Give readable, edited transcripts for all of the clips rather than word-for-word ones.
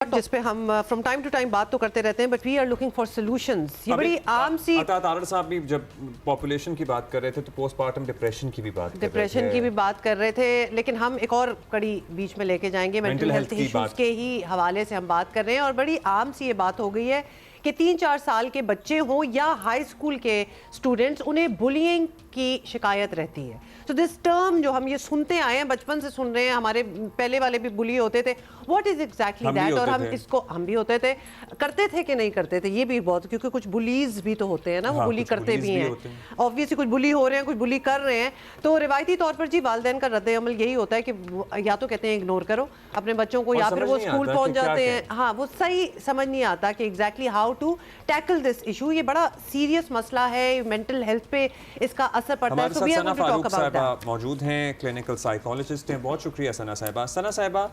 جس پہ ہم فرام ٹائم ٹو ٹائم بات تو کرتے رہتے ہیں but we are looking for solutions. یہ بڑی عام سی طارڑ صاحب بھی جب پاپولیشن کی بات کر رہے تھے تو پوسٹ پارٹم ڈپریشن کی بھی بات کر رہے تھے, ڈپریشن کی بھی بات کر رہے تھے, لیکن ہم ایک اور کڑی بیچ میں لے کے جائیں گے. مینٹل ہیلتھ ایشوز کے ہی حوالے سے ہم بات کر رہے ہیں اور بڑی عام سی یہ بات ہو گئی ہے کہ 3-4 سال کے بچے ہوں یا ہائی اسکول کے اسٹوڈنٹس, انہیں بلینگ کی شکایت رہتی ہے. تو دس ٹرم جو ہم یہ سنتے آئے ہیں, بچپن سے سن رہے ہیں, ہمارے پہلے والے بھی بلی ہوتے تھے, واٹ از ایگزیکٹلی دیٹ, اور ہم اس کو ہم بھی ہوتے تھے, کرتے تھے کہ نہیں کرتے تھے, یہ بھی بہت, کیونکہ کچھ بلیز بھی تو ہوتے ہیں نا, وہ بلی کرتے بھی ہیں obviously, کچھ بلی ہو رہے ہیں, کچھ بلی کر رہے ہیں. تو روایتی طور پر جی والدین کا رد عمل یہی ہوتا ہے کہ یا تو کہتے ہیں اگنور کرو اپنے بچوں کو, یا پھر وہ اسکول پہنچ جاتے ہیں, ہاں وہ صحیح سمجھ نہیں آتا کہ exactly how to tackle this issue. یہ بڑا سیریس مسئلہ ہے, مینٹل ہیلتھ پہ اس کا اثر پڑتا ہے. ہمارے ساتھ ثنا فاروق صاحبہ موجود ہیں, کلینکل سائیکالوجسٹ ہیں. بہت شکریہ ثنا صاحبہ. ثنا صاحبہ,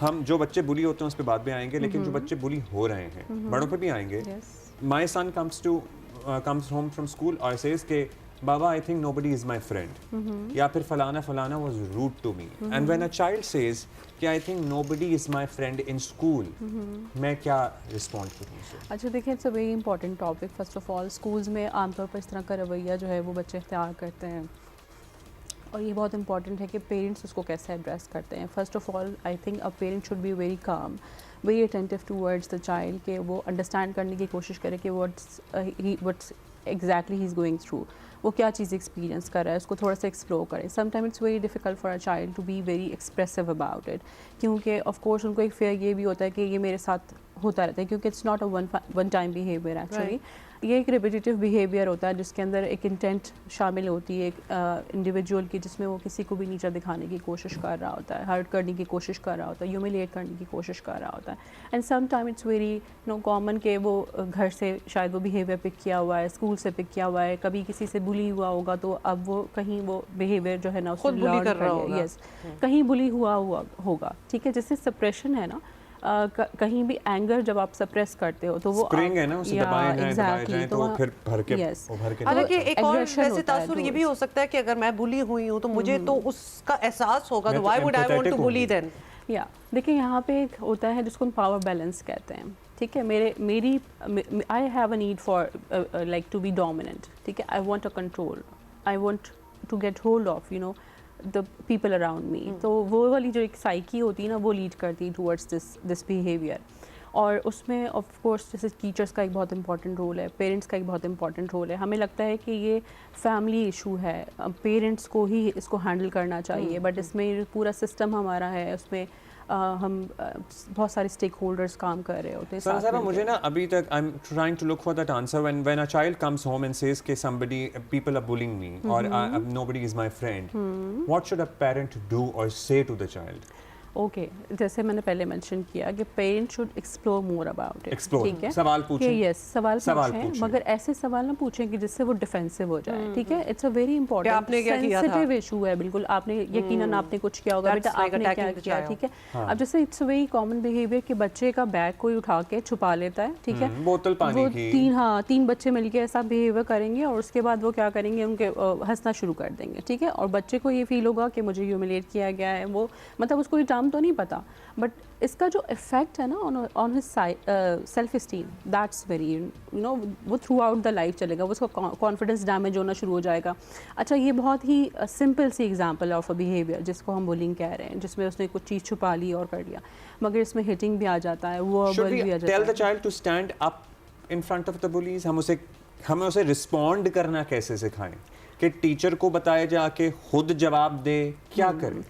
ہم جو بچے بلی ہوتے ہیں اس پہ بعد میں آئیں گے, لیکن جو بچے بلی ہو رہے ہیں بڑوں پہ بھی آئیں گے. مائی سن comes home from school اور says کہ بابا I think nobody is my friend, یا پھر فلانا فلانا was rude to me. And when a child says کہ I think nobody is my friend in school, میں کیا رسپونڈ کروں اسے؟ اچھا دیکھیں, it's a very important topic. First of all schools میں عام طور پر اس طرح کا رویہ جو ہے وہ بچے اختیار کرتے ہیں, اور یہ بہت امپورٹنٹ ہے کہ پیرنٹس اس کو کیسے ایڈریس کرتے ہیں. First of all I think a parent should be very calm, very attentive towards the child, کہ وہ انڈرسٹینڈ کرنے کی کوشش کرے کہ what's exactly he is going through, وہ کیا چیز ایکسپیرینس کر رہا ہے, اس کو تھوڑا سا ایکسپلور کرے. Some time it's very difficult for a child to be very expressive about it, کیونکہ آف کورس ان کو ایک فیئر یہ بھی ہوتا ہے کہ یہ میرے ساتھ ہوتا رہتا ہے, کیونکہ it's not a one time behaviour actually. یہ ایک ریپیٹیو بیہیویئر ہوتا ہے جس کے اندر ایک انٹینٹ شامل ہوتی ہے, ایک انڈیویجول کی, جس میں وہ کسی کو بھی نیچا دکھانے کی کوشش کر رہا ہوتا ہے, ہرٹ کرنے کی کوشش کر رہا ہوتا ہے, ہیوملیٹ کرنے کی کوشش کر رہا ہوتا ہے. And some time it's very common کہ وہ گھر سے شاید وہ بیہیویئر پک کیا ہوا ہے, اسکول سے پک کیا ہوا ہے, کبھی کسی سے بلی ہوا ہوگا تو اب وہ کہیں وہ بیہیویئر جو ہے نا اس کو کر رہا ہوگا, یس کہیں بلی ہوا ہوگا, ٹھیک ہے, جس سے سپریشن ہے نا, کہیں بھی اینگر جب آپ سپریس کرتے ہو تو وہ اسپرنگ ہے نا, اسے دبائیں جائیں تو وہ پھر بھر کے حالانکہ ایک اور ویسے تاثر یہ بھی ہو سکتا ہے کہ اگر میں بلی ہوئی ہوں تو مجھے تو اس کا احساس ہوگا, تو why would I want to bully then. یا دیکھیں یہاں پہ ایک ہوتا ہے جس کو ہم پاور بیلنس کہتے ہیں, ٹھیک ہے, میری I have a need for like to be dominant, ٹھیک ہے, I want a control, I want to get hold of the people around me. تو وہ والی جو ایک سائیکی ہوتی ہے نا, وہ لیڈ کرتی ہے ٹورڈس دس بیہیویئر. اور اس میں آف کورس جیسے ٹیچرس کا ایک بہت امپورٹنٹ رول ہے, پیرنٹس کا ایک بہت امپورٹنٹ رول ہے. ہمیں لگتا ہے کہ یہ فیملی ایشو ہے, پیرنٹس کو ہی اس کو ہینڈل کرنا چاہیے, بٹ اس میں پورا سسٹم ہمارا ہے, اس میں ہم بہت سارے اسٹیک ہولڈرز کام کر رہے ہوتے ہیں. صاحبہ مجھے نا ابھی تک I'm trying to look for that answer when a child comes home and says کہ people are bullying me or nobody is my friend, what should a parent do or say to the child? Okay, جیسے میں نے پہلے mention کیا کہ parent should explore more about it, ٹھیک ہے, سوال پوچھیں, یس سوال پوچھیں, مگر ایسے سوال نہ پوچھیں کہ جس سے وہ ڈیفینسو ہو جائے, ٹھیک ہے. It's a very important sensitive issue ہے, بالکل. آپ نے یقیناً آپ نے کچھ کیا ہوگا, بیٹا آپ نے کیا کیا, ٹھیک ہے. اب جیسے it's a very common behaviour کہ بچے کا بیگ کوئی اٹھا کے چھپا لیتا ہے, ٹھیک ہے, بوتل پانی کی, وہ تین بچے مل کے ایسا بیہیویئر کریں گے اور اس کے بعد وہ کیا کریں گے, ان کے ہنسنا شروع کر دیں گے, ٹھیک ہے, اور بچے کو یہ فیل ہوگا کہ مجھے ہیوملیٹ کیا گیا ہے. وہ مطلب اس کو یہ ٹرم تو نہیں پتا, بٹ اس کا جو افیکٹ ہے نا on his self esteem, that's very وہ تھرو آؤٹ دا لائف چلے گا, اس کا کانفیڈنس ڈیمیج ہونا شروع ہو جائے گا. اچھا, یہ بہت ہی سمپل سی ایگزامپل آف اے بیہیویئر جس کو ہم بولنگ کہہ رہے ہیں, جس میں اس نے کچھ چیز چھپا لی اور کر لیا, مگر اس میں ہٹنگ بھی آ جاتا ہے, وربل بھی آ جاتا ہے. Tell the child to stand up in front of the bullies. ہمیں اسے رسپونڈ کرنا کیسے سکھائیں, کہ ٹیچر کو بتائے جا کے خود جواب دے, کیا کریں؟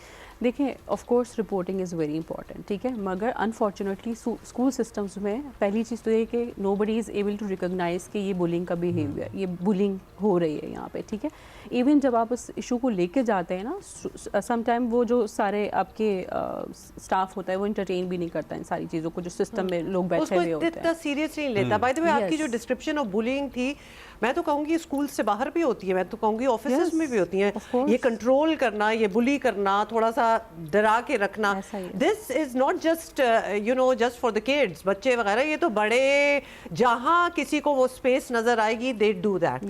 دیکھیں, of course reporting is very important, ٹھیک ہے, مگر انفارچونیٹلی اسکول سسٹمس میں پہلی چیز تو یہ کہ نو بڈی از ایبل ٹو ریکگنائز کہ یہ بلنگ کا بیہیویئر, یہ بلنگ ہو رہی ہے یہاں پہ, ٹھیک ہے. ایون جب آپ اس ایشو کو لے کے جاتے ہیں نا, سم ٹائم وہ جو سارے آپ کے اسٹاف ہوتا ہے وہ انٹرٹین بھی نہیں کرتا ان ساری چیزوں کو, جو سسٹم میں لوگ بیٹھے ہوئے ہوتے ہیں, اتنا سیریسلی نہیں لیتا. بائی دی وے, آپ کی جو ڈسکرپشن آف بلنگ تھی, میں تو کہوں گی اسکول سے باہر بھی ہوتی ہے, میں تو کہوں گی آفیسز میں بھی ہوتی ہیں. یہ کنٹرول کرنا, یہ بلی کرنا, تھوڑا سا ڈرا کے رکھنا. ایسا ہی ہے. This is not just you know just for the kids, بچے وغیرہ, یہ تو بڑے, جہاں کسی کو وہ اسپیس نظر آئے گی دے ڈو دیٹ.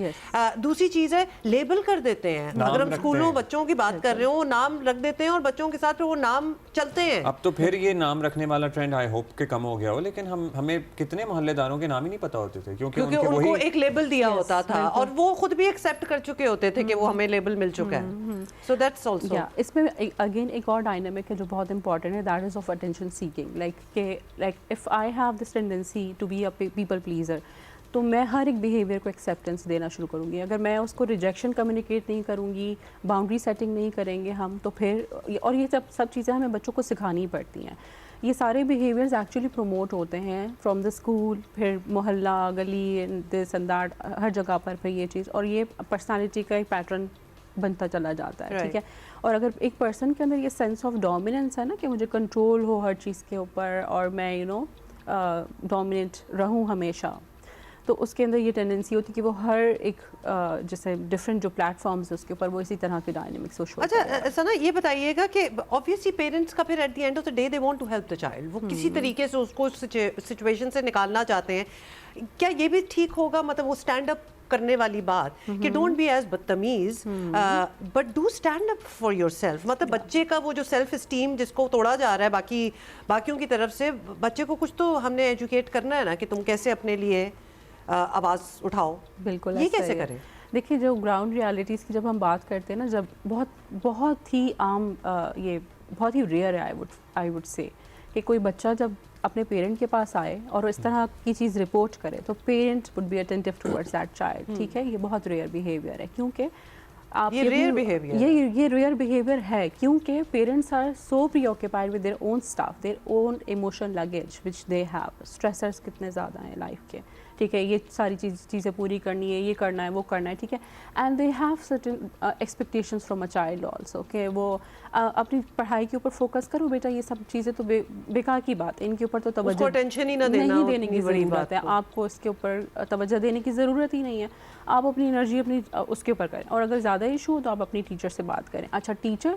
دوسری چیز ہے لیبل کر دیتے ہیں, اگر ہم اسکولوں بچوں کی بات کر رہے ہوں, نام رکھ دیتے ہیں اور بچوں کے ساتھ وہ نام چلتے ہیں. اب تو پھر یہ نام رکھنے والا ٹرینڈ آئی ہوپ کہ کم ہو گیا ہو, لیکن ہمیں کتنے محلے داروں کے نام ہی نہیں پتا ہوتے تھے کیونکہ ان کو ایک لیبل دیا ہوتا تھا اور وہ خود بھی ایکسیپٹ کر چکے ہوتے تھے کہ وہ ہمیں لیبل مل چکا ہے. سو دیٹس آلسو اس میں اگین ایک اور ڈائنامک ہے جو بہت امپورٹنٹ ہے, that is of attention seeking. Like if I have this tendency to be a people pleaser, تو میں ہر ایک بیہیویئر کو ایکسیپٹنس دینا شروع کروں گی. اگر میں اس کو ریجیکشن کمیونیکیٹ نہیں کروں گی, باؤنڈری سیٹنگ نہیں کریں گے ہم, تو پھر, اور یہ سب چیزیں ہمیں بچوں کو سکھانی پڑتی ہیں. یہ سارے بیہیویئرز ایکچولی پروموٹ ہوتے ہیں فرام دا اسکول, پھر محلہ, گلی, دس اینڈ دیٹ, ہر جگہ پر پھر یہ چیز, اور یہ پرسنالٹی کا ایک پیٹرن بنتا چلا جاتا ہے. ٹھیک ہے, اور اگر ایک پرسن کے اندر یہ سینس آف ڈومیننس ہے نا کہ مجھے کنٹرول ہو ہر چیز کے اوپر اور میں ڈومیننٹ رہوں ہمیشہ, تو اس کے اندر یہ ٹینڈنسی ہوتی ہے کہ وہ ہر ایک جیسے ڈفرینٹ جو پلیٹ فارمز ہیں اس کے اوپر وہ اسی طرح کے ڈائنامکس کو شو. اچھا ثنا, یہ بتائیے گا کہ obviously پیرنٹس کا پھر at the end of the day they want to help the child, وہ کسی طریقے سے اس کو سچویشن سے نکالنا چاہتے ہیں. کیا یہ بھی ٹھیک ہوگا, مطلب وہ اسٹینڈ اپ کرنے والی بات کہ ڈونٹ بی ایز بدتمیز but do stand up for your self, مطلب بچے کا وہ جو سیلف اسٹیم جس کو توڑا جا رہا ہے باقیوں کی طرف سے, بچے کو کچھ تو ہم نے ایجوکیٹ کرنا ہے نا کہ تم کیسے اپنے لیے آواز اٹھاؤ. بالکل, یہ کیسے کریں؟ دیکھیے جو گراؤنڈ ریالٹیز کی جب ہم بات کرتے ہیں نا, جب بہت ہی عام, یہ بہت ہی ریئر ہے آئی وڈ سے, کہ کوئی بچہ جب اپنے پیرنٹ کے پاس آئے اور اس طرح کی چیز رپورٹ کرے تو parent would be attentive towards that child. ٹھیک ہے, یہ بہت ریئر بیہیویئر ہے, کیونکہ آپ یہ ریئر بیہیویئر ہے کیونکہ parents are so preoccupied with their own stuff, their own emotional luggage which they have. Stressors کتنے زیادہ ہیں لائف کے, ٹھیک ہے, یہ ساری چیزیں پوری کرنی ہے, یہ کرنا ہے, وہ کرنا ہے, ٹھیک ہے, and they have certain expectations from a child also کہ وہ اپنی پڑھائی کے اوپر فوکس کرو بیٹا, یہ سب چیزیں تو بیکار کی بات ہے, ان کے اوپر تو توجہ نہیں دینے کی ضرورت ہے, آپ کو اس کے اوپر توجہ دینے کی ضرورت ہی نہیں ہے, آپ اپنی انرجی اپنی اس کے اوپر کریں, اور اگر زیادہ ایشو ہو تو آپ اپنی ٹیچر سے بات کریں. اچھا ٹیچر,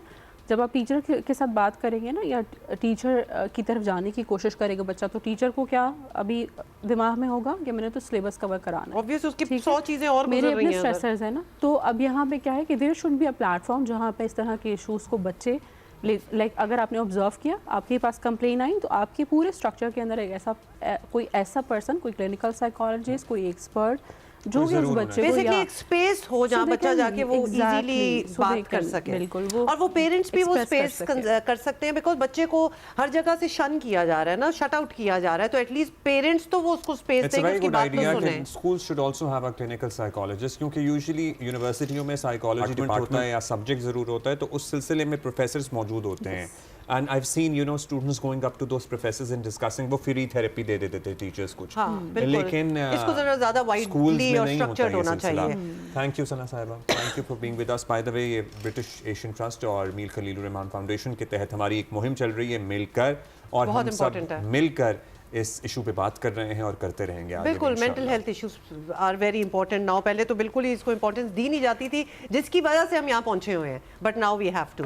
جب آپ ٹیچر کے ساتھ بات کریں گے نا یا ٹیچر کی طرف جانے کی کوشش کرے گا بچہ, تو ٹیچر کو کیا ابھی دماغ میں ہوگا کہ میں نے تو سلیبس کور کرانا ہے, obviously اس کی 100 چیزیں اور میرے اپنے اسٹریسرز ہیں نا. تو اب یہاں پہ کیا ہے کہ there should be a platform جہاں پہ اس طرح کے ایشوز کو بچے, لائک اگر آپ نے آبزرو کیا, آپ کے پاس کمپلین آئی, تو آپ کے پورے اسٹرکچر کے اندر کوئی ایسا پرسن, کوئی کلینکل سائیکالوجسٹ, کوئی ایکسپرٹ جو کہ اس بچے کو بیسیکلی ایک اسپیس ہو جہاں بچہ جا کے وہ ایزیلی بات کر سکے, اور وہ پیرنٹس بھی وہ اسپیس کر سکتے ہیں, بیکاز بچے کو ہر جگہ سے شن کیا جا رہا ہے نا, شٹ آؤٹ کیا جا رہا ہے, تو ایٹ لیسٹ پیرنٹس تو وہ اس کو اسپیس دیں, اس کی بات تو سنیں. School should also have a clinical psychologist, کیونکہ یوزلی یونیورسٹیوں میں سائیکالوجی ڈپارٹمنٹ ہوتا ہے یا سبجیکٹ ضرور ہوتا ہے, تو اس سلسلے میں پروفیسرز موجود ہوتے ہیں. And I've seen, students going up to those professors and discussing, وہ free therapy دے دیتے تھے teachers کچھ, لیکن اس کو ذرا زیادہ وائڈلی اور اسٹرکچرڈ ہونا چاہیے. تھینک یو ثنا صاحبہ, thank you for being with us. By the way, یہ برٹش ایشین ٹرسٹ اور میر خلیل الرحمان فاؤنڈیشن کے تحت ہماری ایک مہم چل رہی ہے مل کر, اور ہم سب مل کر اس ایشو پہ بات کر رہے ہیں اور کرتے رہیں گے. بالکل, mental health issues are very important now. پہلے تو بالکل ہی اس کو امپورٹنس دی نہیں جاتی تھی, جس کی وجہ سے ہم یہاں پہنچے ہوئے ہیں, but now we have to.